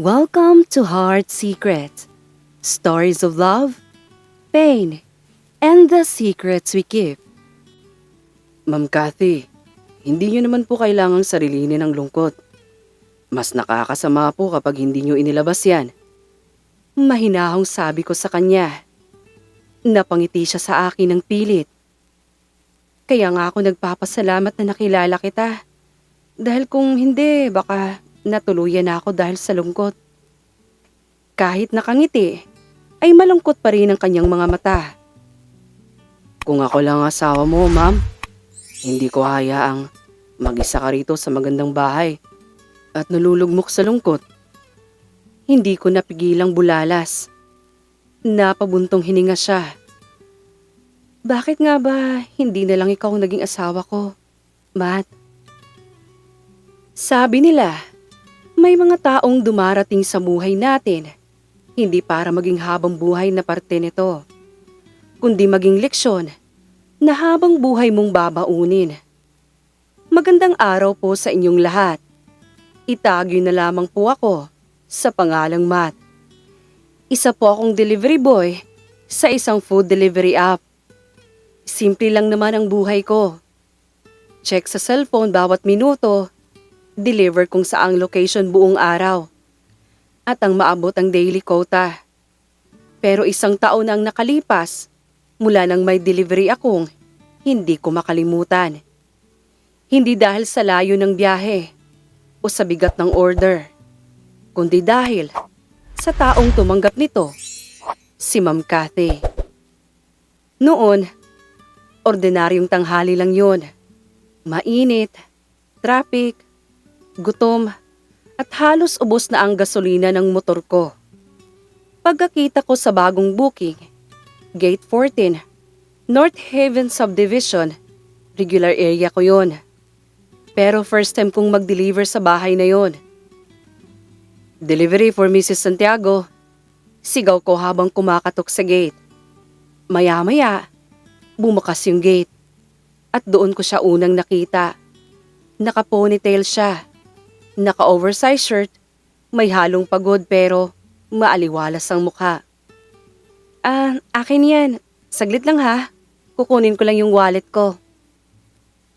Welcome to Heart Secrets, stories of love, pain, and the secrets we keep. Ma'am Cathy, hindi niyo naman po kailangang sarilinin ang lungkot. Mas nakakasama po kapag hindi niyo inilabas yan. Mahinahong sabi ko sa kanya. Napangiti siya sa akin ng pilit. Kaya nga ako nagpapasalamat na nakilala kita. Dahil kung hindi, baka natuluyan na ako dahil sa lungkot. Kahit nakangiti, ay malungkot pa rin ang kanyang mga mata. Kung ako lang ang asawa mo, ma'am, hindi ko hayaang mag-isa ka rito sa magandang bahay at nalulugmok sa lungkot. Hindi ko napigilang bulalas. Napabuntong hininga siya. Bakit nga ba hindi na lang ikaw naging asawa ko, Matt? Sabi nila, may mga taong dumarating sa buhay natin, hindi para maging habang buhay na parte nito, kundi maging leksyon na habang buhay mong babaunin. Magandang araw po sa inyong lahat. Itagyo na lamang po ako sa pangalang Matt. Isa po akong delivery boy sa isang food delivery app. Simple lang naman ang buhay ko. Check sa cellphone bawat minuto, deliver kung saang location buong araw. At ang maabot ang daily quota. Pero isang taon na ang nakalipas mula nang may delivery akong hindi ko makalimutan. Hindi dahil sa layo ng biyahe o sa bigat ng order, kundi dahil sa taong tumanggap nito, si Ma'am Cathy. Noon, ordinaryong tanghali lang yun. Mainit, traffic, gutom, at halos ubos na ang gasolina ng motor ko. Pagkakita ko sa bagong booking, Gate 14, North Haven Subdivision, regular area ko yon. Pero first time kong mag-deliver sa bahay na yon. Delivery for Mrs. Santiago. Sigaw ko habang kumakatok sa gate. Maya-maya, bumakas yung gate. At doon ko siya unang nakita. Naka-ponytail siya. Naka-oversized shirt, may halong pagod pero maaliwalas ang mukha. Akin yan. Saglit lang ha. Kukunin ko lang yung wallet ko.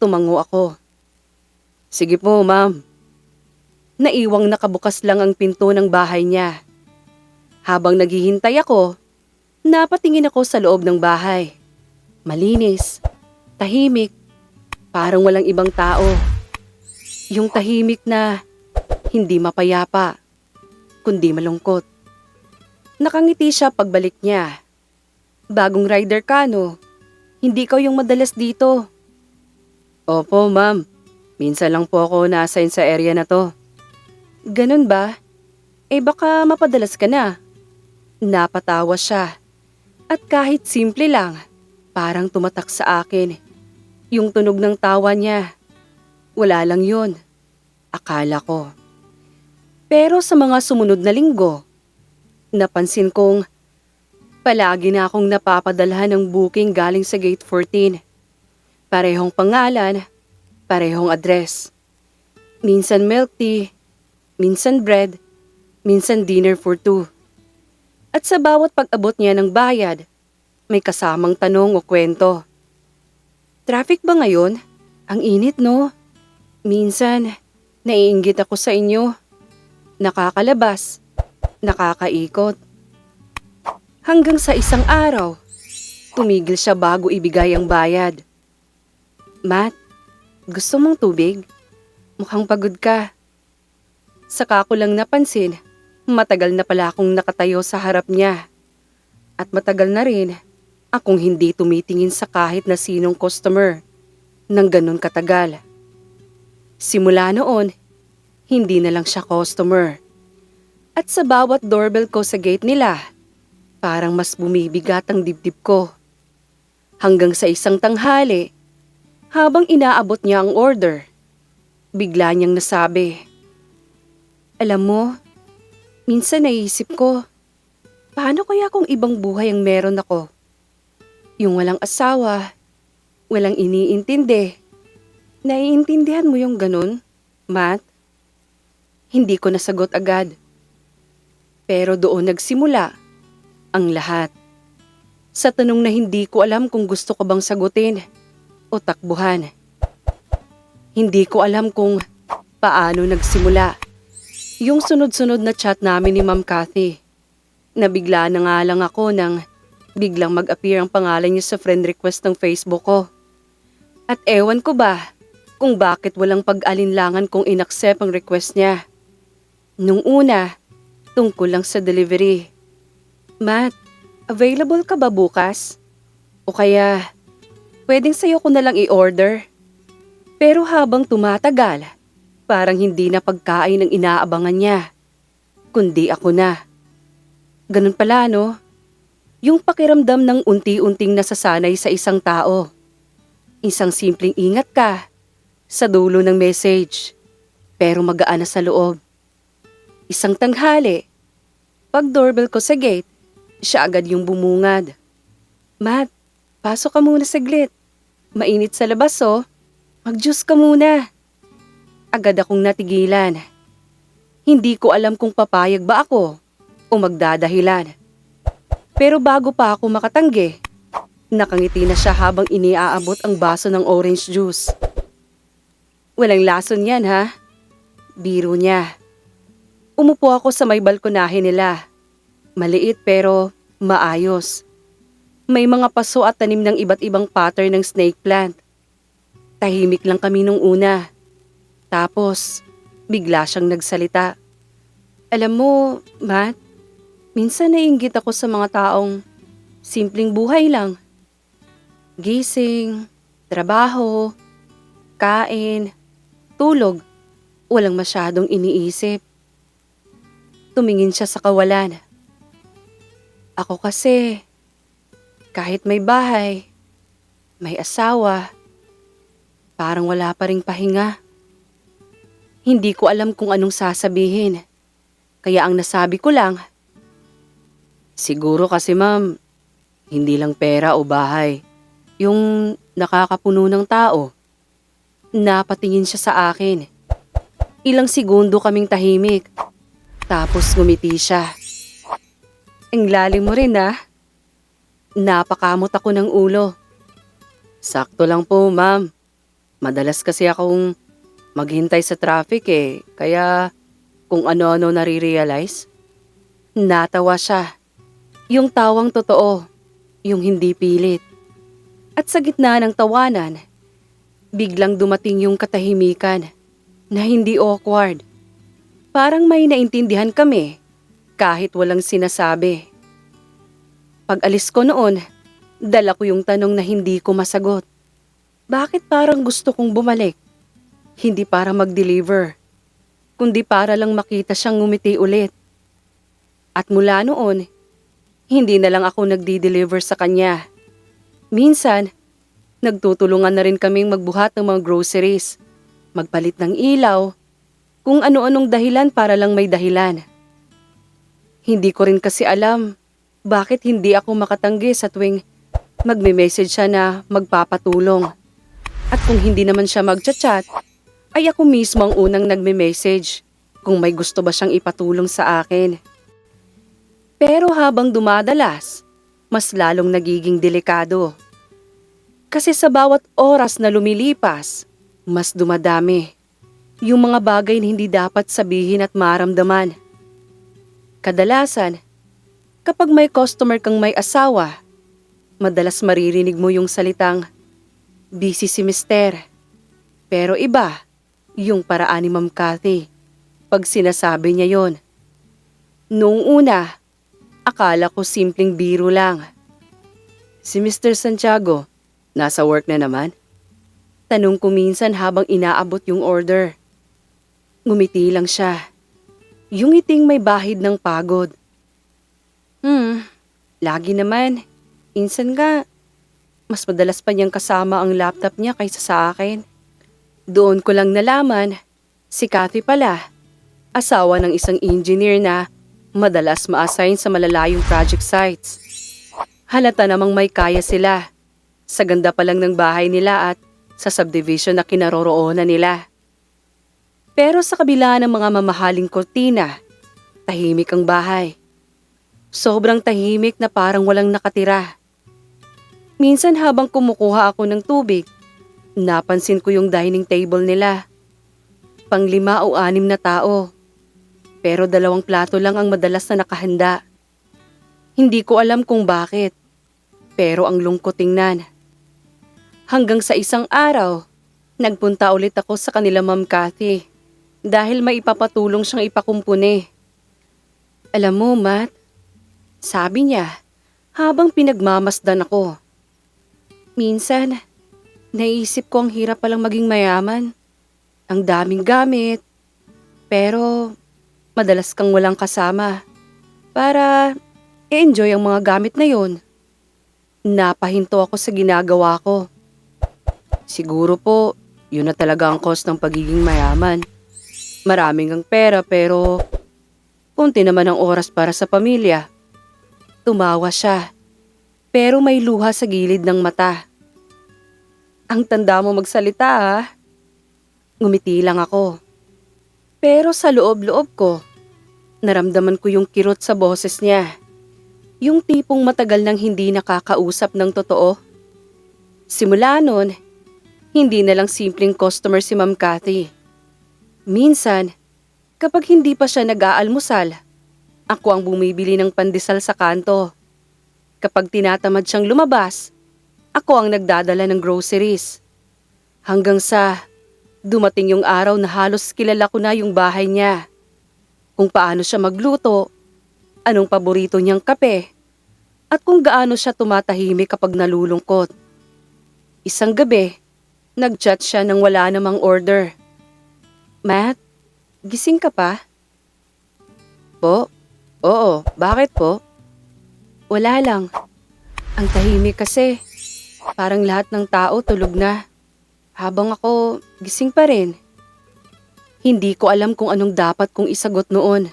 Tumango ako. Sige po, ma'am. Naiwang nakabukas lang ang pinto ng bahay niya. Habang naghihintay ako, napatingin ako sa loob ng bahay. Malinis, tahimik, parang walang ibang tao. Yung tahimik na hindi mapayapa, kundi malungkot. Nakangiti siya pagbalik niya. Bagong rider ka, no? Hindi ikaw yung madalas dito. Opo, ma'am. Minsan lang po ako na-assign sa area na to. Ganun ba? Baka mapadalas ka na. Napatawa siya. At kahit simple lang, parang tumatak sa akin. Yung tunog ng tawa niya. Wala lang yun. Akala ko. Pero sa mga sumunod na linggo, napansin kong palagi na akong napapadalhan ng booking galing sa Gate 14. Parehong pangalan, parehong address. Minsan milk tea, minsan bread, minsan dinner for two. At sa bawat pag-abot niya ng bayad, may kasamang tanong o kwento. Traffic ba ngayon? Ang init, no? Minsan, naiinggit ako sa inyo. Nakakalabas, nakakaikot. Hanggang sa isang araw, tumigil siya bago ibigay ang bayad. Matt, gusto mong tubig? Mukhang pagod ka. Saka ko lang napansin, matagal na pala akong nakatayo sa harap niya. At matagal na rin akong hindi tumitingin sa kahit na sinong customer nang ganun katagal. Simula noon, hindi na lang siya customer. At sa bawat doorbell ko sa gate nila, parang mas bumibigat ang dibdib ko. Hanggang sa isang tanghali, habang inaabot niya ang order, bigla niyang nasabi, "Alam mo, minsan naisip ko, paano kaya kung ibang buhay ang meron ako? Yung walang asawa, walang iniintindi. Naiintindihan mo yung ganun, Matt?" Hindi ko nasagot agad. Pero doon nagsimula ang lahat. Sa tanong na hindi ko alam kung gusto ko bang sagutin o takbuhan. Hindi ko alam kung paano nagsimula. Yung sunod-sunod na chat namin ni Ma'am Cathy. Nabigla na nga lang ako nang biglang mag-appear ang pangalan niya sa friend request ng Facebook ko. At ewan ko ba kung bakit walang pag-alinlangan kung inaccept ang request niya. Nung una, tungkol lang sa delivery. Matt, available ka ba bukas? O kaya, pwedeng sa'yo ko na lang i-order? Pero habang tumatagal, parang hindi na pagkain ang inaabangan niya, kundi ako na. Ganun pala, no? Yung pakiramdam ng unti-unting nasasanay sa isang tao. Isang simpleng ingat ka sa dulo ng message, pero magaan na sa loob. Isang tanghali, pag doorbell ko sa gate, siya agad yung bumungad. Matt, pasok ka muna saglit. Mainit sa labas oh. Mag-juice ka muna. Agad akong natigilan. Hindi ko alam kung papayag ba ako o magdadahilan. Pero bago pa ako makatanggi, nakangiti na siya habang iniaabot ang baso ng orange juice. Walang lason yan ha? Biro niya. Umupo ako sa may balkonahe nila. Maliit pero maayos. May mga paso at tanim ng iba't ibang pattern ng snake plant. Tahimik lang kami nung una. Tapos, bigla siyang nagsalita. Alam mo, Matt, minsan naiinggit ako sa mga taong simpleng buhay lang. Gising, trabaho, kain, tulog, walang masyadong iniisip. Tumingin siya sa kawalan. Ako kasi, kahit may bahay, may asawa, parang wala pa ring pahinga. Hindi ko alam kung anong sasabihin. Kaya ang nasabi ko lang, siguro kasi ma'am, hindi lang pera o bahay. Yung nakakapuno ng tao. Napatingin siya sa akin. Ilang segundo kaming tahimik. Tapos ngumiti siya. Ang lalim mo rin ah. Napakamot ako ng ulo. Sakto lang po ma'am. Madalas kasi akong maghintay sa traffic eh. Kaya kung ano-ano nare-realize. Natawa siya. Yung tawang totoo. Yung hindi pilit. At sa gitna ng tawanan, biglang dumating yung katahimikan na hindi awkward. Parang may naintindihan kami kahit walang sinasabi. Pag alis ko noon, dala ko yung tanong na hindi ko masagot. Bakit parang gusto kong bumalik? Hindi para mag-deliver, kundi para lang makita siyang ngumiti ulit. At mula noon, hindi na lang ako nagdi-deliver sa kanya. Minsan, nagtutulungan na rin kaming magbuhat ng mga groceries, magpalit ng ilaw, kung ano-anong dahilan para lang may dahilan. Hindi ko rin kasi alam bakit hindi ako makatanggi sa tuwing magme-message siya na magpapatulong. At kung hindi naman siya magchat-chat, ay ako mismo ang unang nagme-message kung may gusto ba siyang ipatulong sa akin. Pero habang dumadalas, mas lalong nagiging delikado. Kasi sa bawat oras na lumilipas, mas dumadami yung mga bagay na hindi dapat sabihin at maramdaman. Kadalasan, kapag may customer kang may asawa, madalas maririnig mo yung salitang, busy si mister. Pero iba, yung paraan ni Ma'am Cathy, pag sinasabi niya yon. Noong una, akala ko simpleng biro lang. Si Mr. Santiago, nasa work na naman? Tanong ko minsan habang inaabot yung order. Ngumiti lang siya. Yung ngiting may bahid ng pagod. Lagi naman. Insan nga, mas madalas pa niyang kasama ang laptop niya kaysa sa akin. Doon ko lang nalaman, si Cathy pala, asawa ng isang engineer na madalas ma-assign sa malalayong project sites. Halata namang may kaya sila. Sa ganda pa lang ng bahay nila at sa subdivision na kinaroroonan nila. Pero sa kabila ng mga mamahaling kortina, tahimik ang bahay. Sobrang tahimik na parang walang nakatira. Minsan habang kumukuha ako ng tubig, napansin ko yung dining table nila. Pang-5 o 6 na tao. Pero 2 plato lang ang madalas na nakahanda. Hindi ko alam kung bakit, pero ang lungkot tingnan. Hanggang sa isang araw, nagpunta ulit ako sa kanila Ma'am Cathy dahil may ipapatulong siyang ipakumpuni. Alam mo, Matt, sabi niya habang pinagmamasdan ako. Minsan, naisip ko ang hirap palang maging mayaman. Ang daming gamit, pero madalas kang walang kasama para i-enjoy ang mga gamit na yon. Napahinto ako sa ginagawa ko. Siguro po, yun na talaga ang cost ng pagiging mayaman. Maraming ang pera pero punti naman ang oras para sa pamilya. Tumawa siya, pero may luha sa gilid ng mata. Ang tanda mo magsalita ha. Ngumiti lang ako. Pero sa loob-loob ko, naramdaman ko yung kirot sa boses niya. Yung tipong matagal nang hindi nakakausap ng totoo. Simula nun, hindi na lang simpleng customer si Ma'am Cathy. Minsan, kapag hindi pa siya nag-aalmusal, ako ang bumibili ng pandesal sa kanto. Kapag tinatamad siyang lumabas, ako ang nagdadala ng groceries. Hanggang sa dumating yung araw na halos kilala ko na yung bahay niya. Kung paano siya magluto, anong paborito niyang kape, at kung gaano siya tumatahimik kapag nalulungkot. Isang gabi, nag-chat siya nang wala namang order. Matt, gising ka pa? Po? Oo, bakit po? Wala lang. Ang tahimik kasi. Parang lahat ng tao tulog na. Habang ako, gising pa rin. Hindi ko alam kung anong dapat kong isagot noon.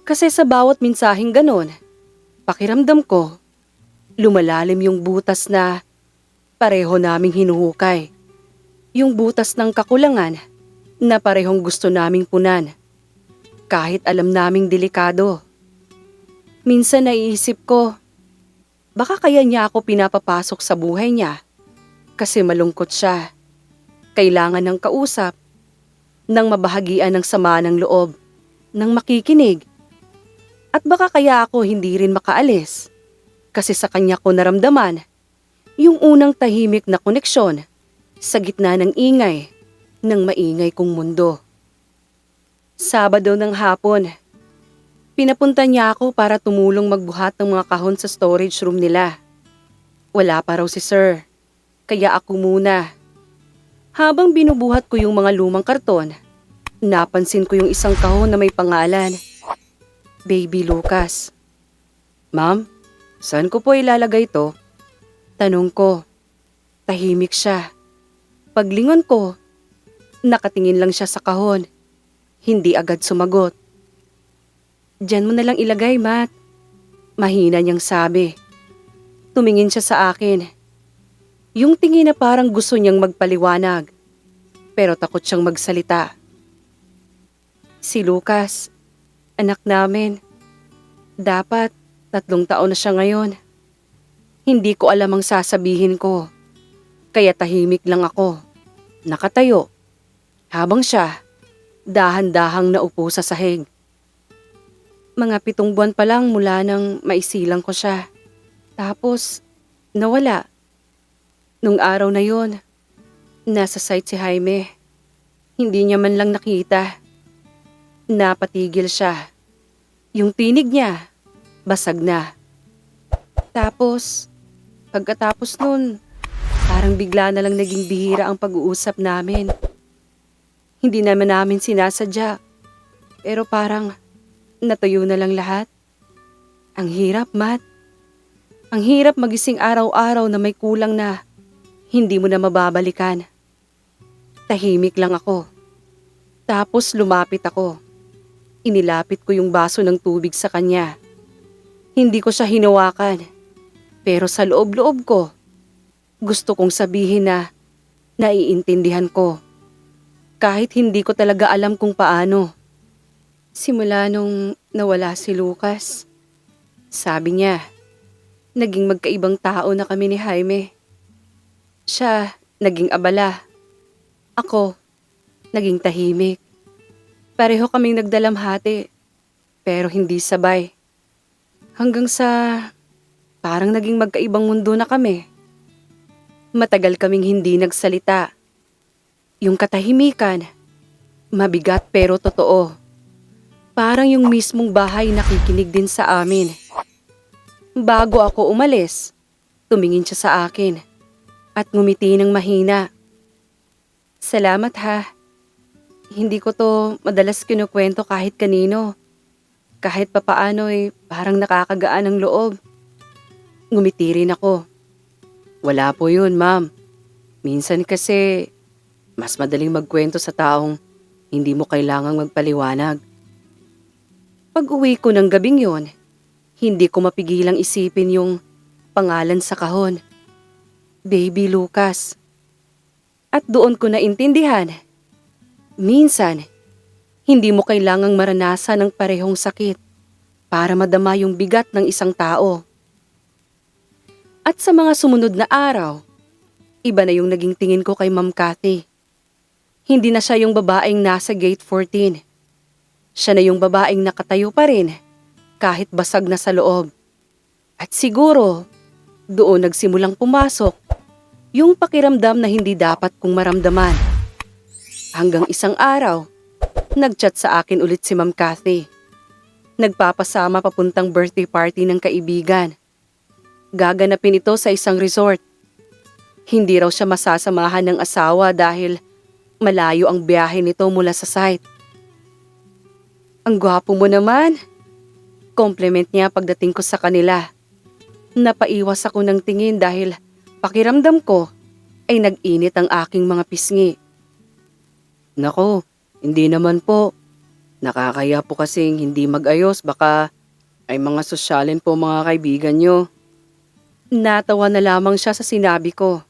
Kasi sa bawat mensaheng ganon, pakiramdam ko, lumalalim yung butas na pareho naming hinuhukay. Yung butas ng kakulangan na parehong gusto naming punan. Kahit alam naming delikado. Minsan naiisip ko, baka kaya niya ako pinapapasok sa buhay niya kasi malungkot siya. Kailangan ng kausap, ng mabahagian ng sama ng loob, ng makikinig. At baka kaya ako hindi rin makaalis kasi sa kanya ko naramdaman yung unang tahimik na koneksyon sa gitna ng ingay ng maingay kong mundo. Sabado ng hapon, pinapunta niya ako para tumulong magbuhat ng mga kahon sa storage room nila. Wala pa raw si Sir, kaya ako muna. Habang binubuhat ko yung mga lumang karton, napansin ko yung isang kahon na may pangalan, Baby Lucas. Ma'am, saan ko po ilalagay to? Tanong ko. Tahimik siya. Paglingon ko, nakatingin lang siya sa kahon. Hindi agad sumagot. Diyan mo na lang ilagay, Matt. Mahina niyang sabi. Tumingin siya sa akin. Yung tingin na parang gusto niyang magpaliwanag. Pero takot siyang magsalita. Si Lucas, anak namin. Dapat 3 taon na siya ngayon. Hindi ko alam ang sasabihin ko. Kaya tahimik lang ako. Nakatayo. Habang siya, dahan-dahang naupo sa sahig. Mga 7 buwan pa lang mula nang maisilang ko siya. Tapos, nawala. Nung araw na yon, nasa site si Jaime. Hindi niya man lang nakita. Napatigil siya. Yung tinig niya, basag na. Tapos, pagkatapos nun, parang bigla na lang naging bihira ang pag-uusap namin. Hindi naman namin sinasadya. Pero parang natuyo na lang lahat. Ang hirap, Matt. Ang hirap magising araw-araw na may kulang na hindi mo na mababalikan. Tahimik lang ako. Tapos lumapit ako. Inilapit ko yung baso ng tubig sa kanya. Hindi ko siya hinawakan. Pero sa loob-loob ko, gusto kong sabihin na naiintindihan ko. Kahit hindi ko talaga alam kung paano. Simula nung nawala si Lucas, Sabi niya, naging magkaibang tao na kami ni Jaime. Siya, naging abala. Ako, naging tahimik. Pareho kaming nagdalamhati, pero hindi sabay. Hanggang sa parang naging magkaibang mundo na kami. Matagal kaming hindi nagsalita. Yung katahimikan, mabigat pero totoo. Parang yung mismong bahay nakikinig din sa amin. Bago ako umalis, tumingin siya sa akin at ngumiti ng mahina. Salamat ha. Hindi ko to madalas kinukwento kahit kanino. Kahit papaano parang nakakagaan ang loob. Ngumiti rin ako. Wala po yun, ma'am. Minsan kasi mas madaling magkwento sa taong hindi mo kailangang magpaliwanag. Pag-uwi ko ng gabing yon, hindi ko mapigilang isipin yung pangalan sa kahon. Baby Lucas. At doon ko naintindihan. Minsan, hindi mo kailangang maranasan ng parehong sakit para madama yung bigat ng isang tao. At sa mga sumunod na araw, iba na yung naging tingin ko kay Ma'am Cathy. Hindi na siya yung babaeng nasa gate 14. Siya na yung babaeng nakatayo pa rin kahit basag na sa loob. At siguro, doon nagsimulang pumasok yung pakiramdam na hindi dapat kong maramdaman. Hanggang isang araw, nagchat sa akin ulit si Ma'am Cathy. Nagpapasama papuntang birthday party ng kaibigan. Gaganapin ito sa isang resort. Hindi raw siya masasamahan ng asawa dahil malayo ang biyahe nito mula sa site. Ang gwapo mo naman. Compliment niya pagdating ko sa kanila. Napaiwas ako ng tingin dahil pakiramdam ko ay nag-init ang aking mga pisngi. Nako, hindi naman po. Nakakaya po kasing hindi mag-ayos, baka ay mga sosyalin po mga kaibigan nyo. Natawa na lamang siya sa sinabi ko.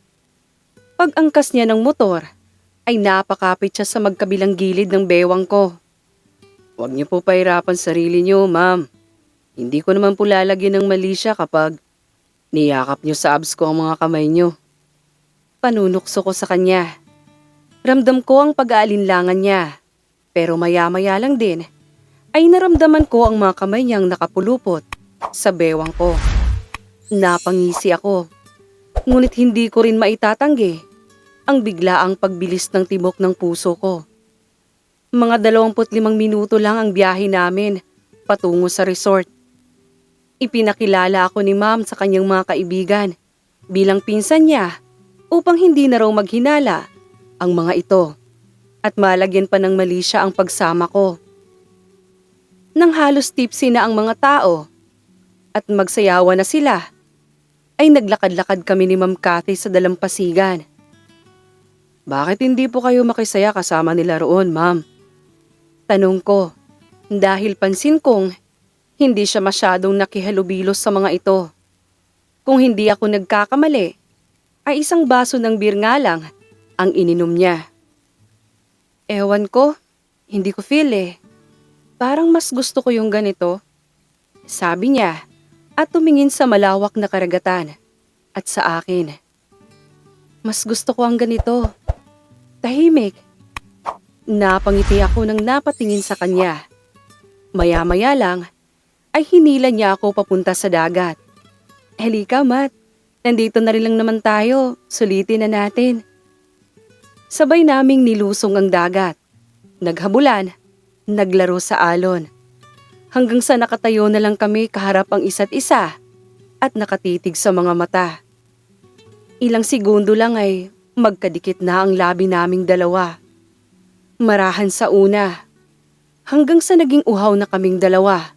Pag-angkas niya ng motor, ay napakapit siya sa magkabilang gilid ng bewang ko. Huwag niyo po pahirapan sarili niyo, ma'am. Hindi ko naman po lalagyan ng mali siya kapag niyakap niyo sa abs ko ang mga kamay niyo. Panunukso ko sa kanya. Ramdam ko ang pag-aalinlangan niya. Pero maya-maya lang din, ay naramdaman ko ang mga kamay niyang nakapulupot sa bewang ko. Napangisi ako. Ngunit hindi ko rin maitatanggi ang biglaang pagbilis ng tibok ng puso ko. Mga 25 minuto lang ang biyahe namin patungo sa resort. Ipinakilala ako ni Ma'am sa kanyang mga kaibigan bilang pinsan niya upang hindi na raw maghinala ang mga ito at malagyan pa ng mali siya ang pagsama ko. Nang halos tipsy na ang mga tao at magsayawa na sila, ay naglakad-lakad kami ni Ma'am Cathy sa dalampasigan. Bakit hindi po kayo makisaya kasama nila roon, ma'am? Tanong ko, dahil pansin kong hindi siya masyadong nakihalubilos sa mga ito. Kung hindi ako nagkakamali, ay isang baso ng beer nga lang ang ininom niya. Ewan ko, hindi ko feel eh. Parang mas gusto ko yung ganito. Sabi niya at tumingin sa malawak na karagatan at sa akin. Mas gusto ko ang ganito. Tahimik. Napangiti ako nang napatingin sa kanya. Maya-maya lang ay hinila niya ako papunta sa dagat. Halika, Matt. Nandito na rin lang naman tayo. Sulitin na natin. Sabay naming nilusong ang dagat. Naghabulan. Naglaro sa alon. Hanggang sa nakatayo na lang kami kaharap ang isa't isa at nakatitig sa mga mata. Ilang segundo lang ay magkadikit na ang labi naming dalawa. Marahan sa una. Hanggang sa naging uhaw na kaming dalawa.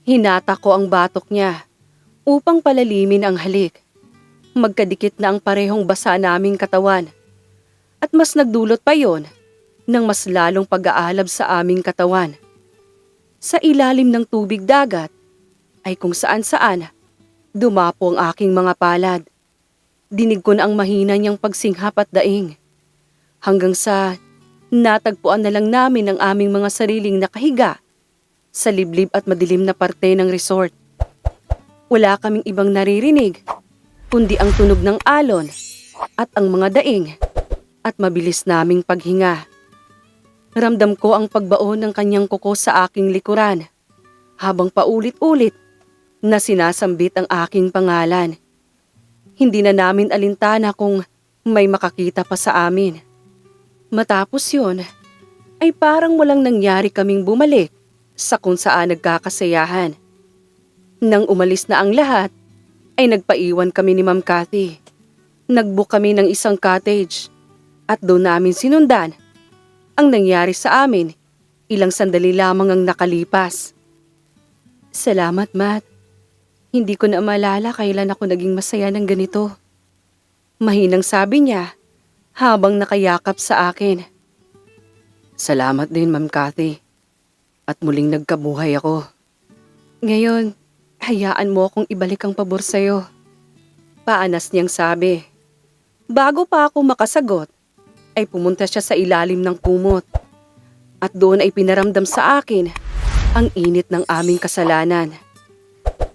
Hinata ko ang batok niya upang palalimin ang halik. Magkadikit na ang parehong basa naming katawan. At mas nagdulot pa yon ng mas lalong pag-aalab sa aming katawan. Sa ilalim ng tubig dagat ay kung saan-saan dumapo ang aking mga palad. Dinig ko na ang mahina niyang pagsinghap at daing. Hanggang sa natagpuan na lang namin ang aming mga sariling nakahiga sa liblib at madilim na parte ng resort. Wala kaming ibang naririnig, kundi ang tunog ng alon at ang mga daing at mabilis naming paghinga. Ramdam ko ang pagbaon ng kanyang kuko sa aking likuran habang paulit-ulit na sinasambit ang aking pangalan. Hindi na namin alintana kung may makakita pa sa amin. Matapos yun, ay parang walang nangyari kaming bumalik sa kung saan nagkakasayahan. Nang umalis na ang lahat, ay nagpaiwan kami ni Ma'am Cathy. Nagbook kami ng isang cottage at doon namin sinundan. Ang nangyari sa amin, ilang sandali lamang ang nakalipas. Salamat, Matt. Hindi ko na maalala kailan ako naging masaya ng ganito. Mahinang sabi niya habang nakayakap sa akin. Salamat din, Ma'am Cathy. At muling nagkabuhay ako. Ngayon, hayaan mo akong ibalik ang pabor sa'yo. Paanas niyang sabi. Bago pa ako makasagot, ay pumunta siya sa ilalim ng kumot. At doon ay pinaramdam sa akin ang init ng aming kasalanan.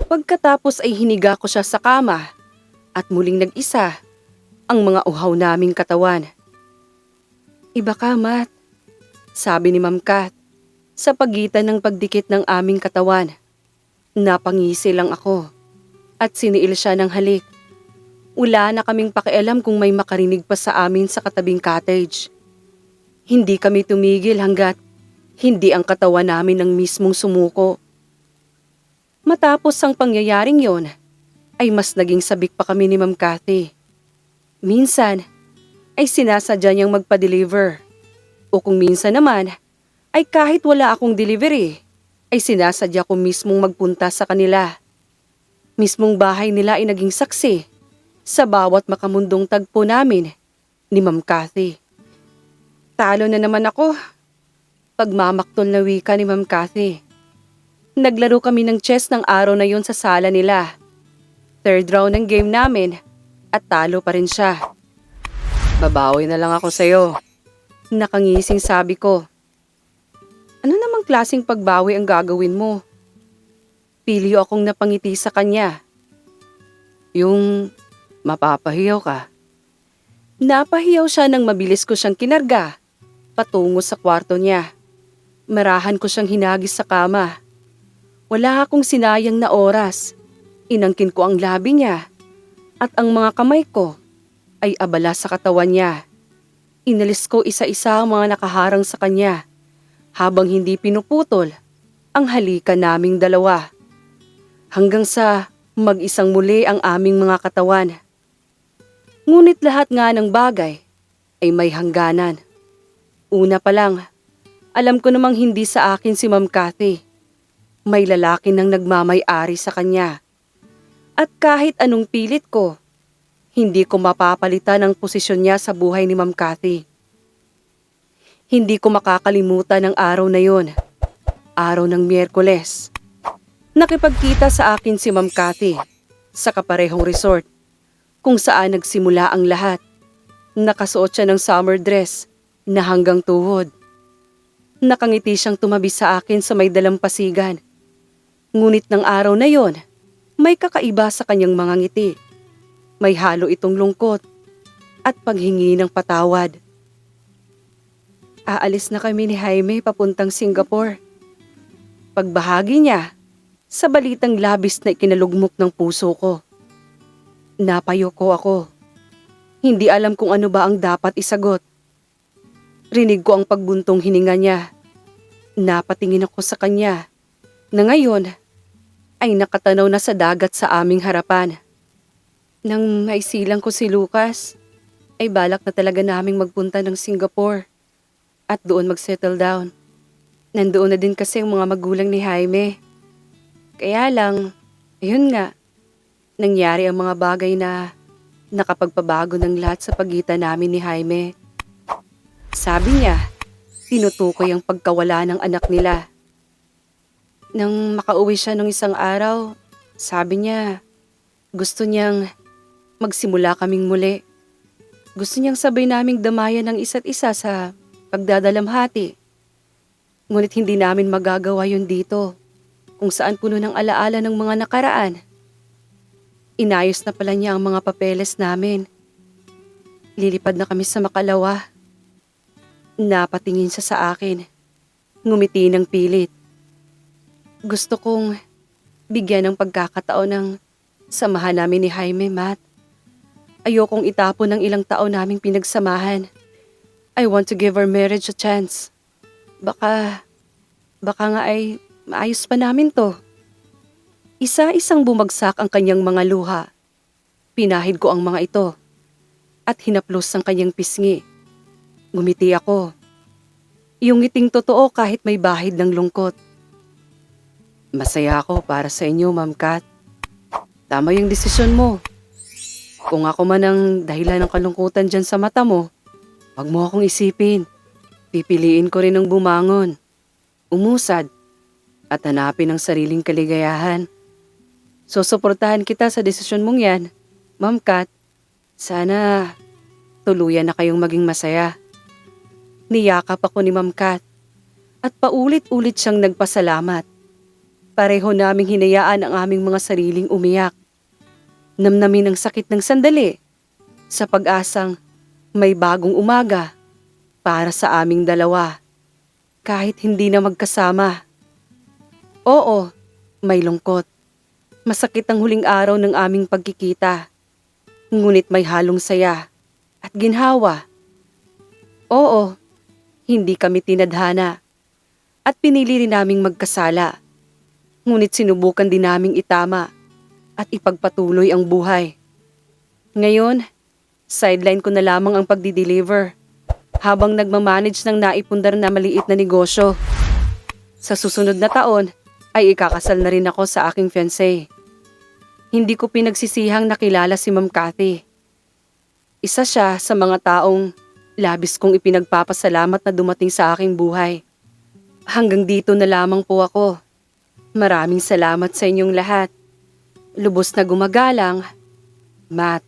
Pagkatapos ay hiniga ko siya sa kama at muling nag-isa ang mga uhaw naming katawan. Iba ka, Matt, sabi ni Ma'am Kat sa pagitan ng pagdikit ng aming katawan. Napangisi lang ako at siniil siya ng halik. Wala na kaming pakialam kung may makarinig pa sa amin sa katabing cottage. Hindi kami tumigil hanggat hindi ang katawan namin ang mismong sumuko. Matapos ang pangyayaring yon, ay mas naging sabik pa kami ni Ma'am Cathy. Minsan, ay sinasadya niyang magpa-deliver. O kung minsan naman, ay kahit wala akong delivery, ay sinasadya ko mismong magpunta sa kanila. Mismong bahay nila ay naging saksi sa bawat makamundong tagpo namin ni Ma'am Cathy. Talo na naman ako. Pagmamaktol na wika ni Ma'am Cathy. Naglaro kami ng chess ng araw na yon sa sala nila. Third round ng game namin at talo pa rin siya. Babawi na lang ako sa'yo. Nakangising sabi ko. Ano namang klaseng pagbawi ang gagawin mo? Pilyo akong napangiti sa kanya. Yung mapapahiyaw ka. Napahiyaw siya nang mabilis ko siyang kinarga patungo sa kwarto niya. Marahan ko siyang hinagis sa kama. Wala akong sinayang na oras. Inangkin ko ang labi niya at ang mga kamay ko ay abala sa katawan niya. Inalis ko isa-isa ang mga nakaharang sa kanya habang hindi pinuputol ang halikan naming dalawa. Hanggang sa mag-isang muli ang aming mga katawan. Ngunit lahat nga ng bagay ay may hangganan. Una pa lang, alam ko namang hindi sa akin si Ma'am Cathy. May lalaki nang nagmamay-ari sa kanya. At kahit anong pilit ko, hindi ko mapapalitan ang posisyon niya sa buhay ni Ma'am Cathy. Hindi ko makakalimutan ang araw na yon. Araw ng Miyerkules. Nakipagkita sa akin si Ma'am Cathy sa kaparehong resort kung saan nagsimula ang lahat. Nakasuot siya ng summer dress na hanggang tuhod. Nakangiti siyang tumabi sa akin sa may dalampasigan. Ngunit ng araw na yon, may kakaiba sa kanyang mga ngiti. May halo itong lungkot at paghingi ng patawad. Aalis na kami ni Jaime papuntang Singapore. Pagbahagi niya, sa balitang labis na ikinalugmok ng puso ko. Napayoko ako. Hindi alam kung ano ba ang dapat isagot. Rinig ko ang pagbuntong hininga niya. Napatingin ako sa kanya na ngayon ay nakatanaw na sa dagat sa aming harapan. Nang maisilang ko si Lucas, ay balak na talaga naming magpunta ng Singapore at doon mag-settle down. Nandoon na din kasi ang mga magulang ni Jaime. Kaya lang, ayun nga, nangyari ang mga bagay na nakapagpabago ng lahat sa pagitan namin ni Jaime. Sabi niya, tinutukoy ang pagkawala ng anak nila. Nang makauwi siya nung isang araw, sabi niya, gusto niyang magsimula kaming muli. Gusto niyang sabay naming damayan ng isa't isa sa pagdadalamhati. Ngunit hindi namin magagawa yun dito, kung saan puno ng alaala ng mga nakaraan Inayos na pala niya ang mga papeles namin. Lilipad na kami sa Makalawa. Napatingin siya sa akin. Ngumiti ng pilit. Gusto kong bigyan ng pagkakataon ng samahan namin ni Jaime, Matt. Ayokong itapon ng ilang taon naming pinagsamahan. I want to give our marriage a chance. Baka nga ay maayos pa namin to. Isa-isang bumagsak ang kanyang mga luha. Pinahid ko ang mga ito at hinaplos ang kanyang pisngi. Ngumiti ako. Yung ngiting totoo kahit may bahid ng lungkot. Masaya ako para sa inyo, Ma'am Kat. Tama yung desisyon mo. Kung ako man ang dahilan ng kalungkutan dyan sa mata mo, wag mo akong isipin. Pipiliin ko rin ang bumangon, umusad, at hanapin ang sariling kaligayahan. Susuportahan kita sa desisyon mong yan, Ma'am Kat. Sana tuluyan na kayong maging masaya. Niyakap ako ni Ma'am Kat at paulit-ulit siyang nagpasalamat. Pareho naming hinayaan ang aming mga sariling umiyak. Namnamin ang sakit ng sandali sa pag-asang may bagong umaga para sa aming dalawa. Kahit hindi na magkasama. Oo, may lungkot. Masakit ang huling araw ng aming pagkikita. Ngunit may halong saya at ginhawa. Oo, hindi kami tinadhana at pinili rin naming magkasala. Ngunit sinubukan din naming itama at ipagpatuloy ang buhay. Ngayon, sideline ko na lamang ang pagdi-deliver habang nagmamanage ng naipundar na maliit na negosyo. Sa susunod na taon ay ikakasal na rin ako sa aking fiancé. Hindi ko pinagsisihang nakilala si Ma'am Cathy. Isa siya sa mga taong labis kong ipinagpapasalamat na dumating sa aking buhay. Hanggang dito na lamang po ako. Maraming salamat sa inyong lahat. Lubos na gumagalang, Matt.